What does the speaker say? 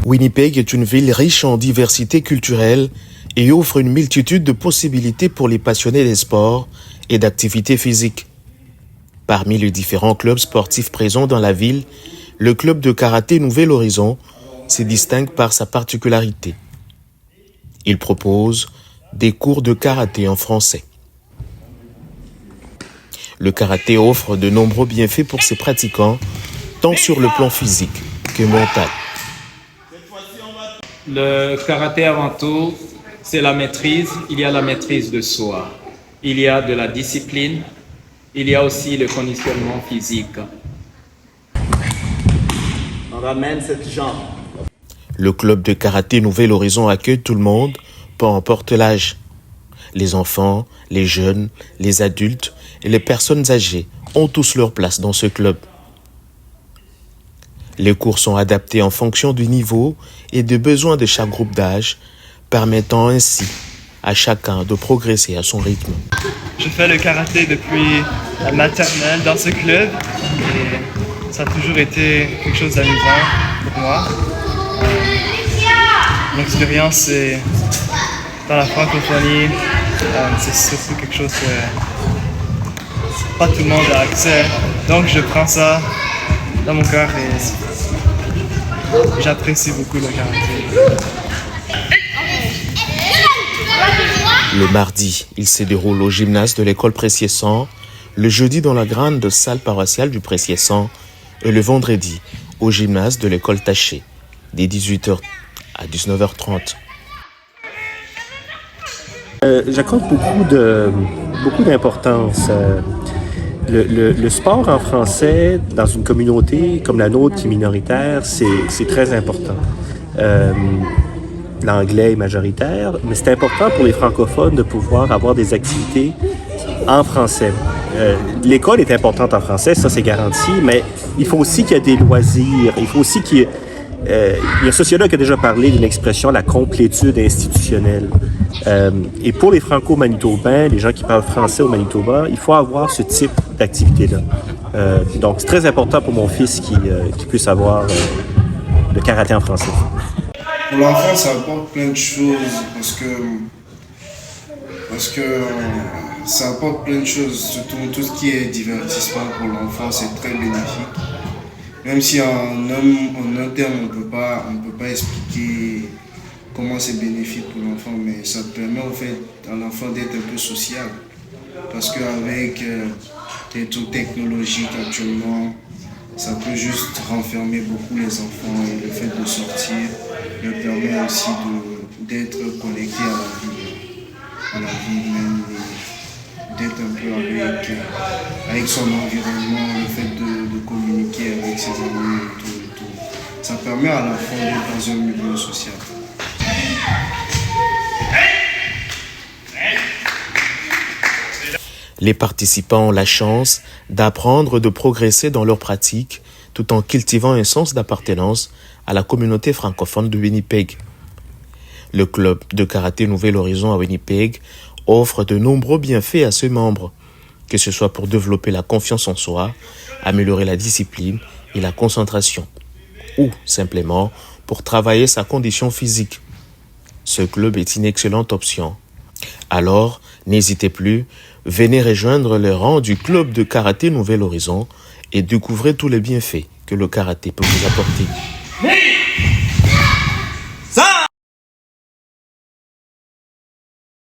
Winnipeg est une ville riche en diversité culturelle et offre une multitude de possibilités pour les passionnés des sports et d'activités physiques. Parmi les différents clubs sportifs présents dans la ville, le club de karaté Nouvel Horizon se distingue par sa particularité. Il propose des cours de karaté en français. Le karaté offre de nombreux bienfaits pour ses pratiquants, tant sur le plan physique que mental. Le karaté avant tout, c'est la maîtrise. Il y a la maîtrise de soi. Il y a de la discipline. Il y a aussi le conditionnement physique. On ramène cette jambe. Le club de karaté Nouvel Horizon accueille tout le monde, peu importe l'âge. Les enfants, les jeunes, les adultes et les personnes âgées ont tous leur place dans ce club. Les cours sont adaptés en fonction du niveau et des besoins de chaque groupe d'âge, permettant ainsi à chacun de progresser à son rythme. Je fais le karaté depuis la maternelle dans ce club et ça a toujours été quelque chose d'amusant pour moi. Mon expérience dans la francophonie, c'est surtout quelque chose que pas tout le monde a accès. Donc je prends ça dans mon cœur et j'apprécie beaucoup le karaté. Le mardi, il se déroule au gymnase de l'école Pressier-Sang, le jeudi dans la grande salle paroissiale du Pressier-Sang et le vendredi au gymnase de l'école Taché, dès 18h à 19h30. J'accorde beaucoup d'importance. Le sport en français, dans une communauté comme la nôtre qui est minoritaire, c'est très important. L'anglais est majoritaire, mais c'est important pour les francophones de pouvoir avoir des activités en français. L'école est importante en français, ça c'est garanti, mais il faut aussi qu'il y ait des loisirs, il faut aussi qu'il y ait... il y a un sociologue qui a déjà parlé d'une expression, la complétude institutionnelle. Et pour les franco-manitobains, les gens qui parlent français au Manitoba, il faut avoir ce type d'activité-là. Donc c'est très important pour mon fils qui puisse avoir le karaté en français. Pour l'enfant, ça apporte plein de choses parce que ça apporte plein de choses, surtout tout ce qui est divertissement pour l'enfant, c'est très bénéfique. Même si en un terme, on peut pas expliquer comment c'est bénéfique pour l'enfant, mais ça permet en fait à l'enfant d'être un peu sociable. Parce qu'avec les trucs technologiques actuellement, ça peut juste renfermer beaucoup les enfants et le fait de sortir leur permet aussi d'être connecté à la vie même, d'être un peu avec son environnement, le fait de communiquer avec ses amis et tout. Ça permet à l'enfant d'être dans un milieu social. Les participants ont la chance d'apprendre, de progresser dans leur pratique, tout en cultivant un sens d'appartenance à la communauté francophone de Winnipeg. Le club de karaté Nouvel Horizon à Winnipeg offre de nombreux bienfaits à ses membres, que ce soit pour développer la confiance en soi, améliorer la discipline et la concentration, ou simplement pour travailler sa condition physique. Ce club est une excellente option. Alors, n'hésitez plus, venez rejoindre les rangs du club de karaté Nouvel Horizon et découvrez tous les bienfaits que le karaté peut vous apporter.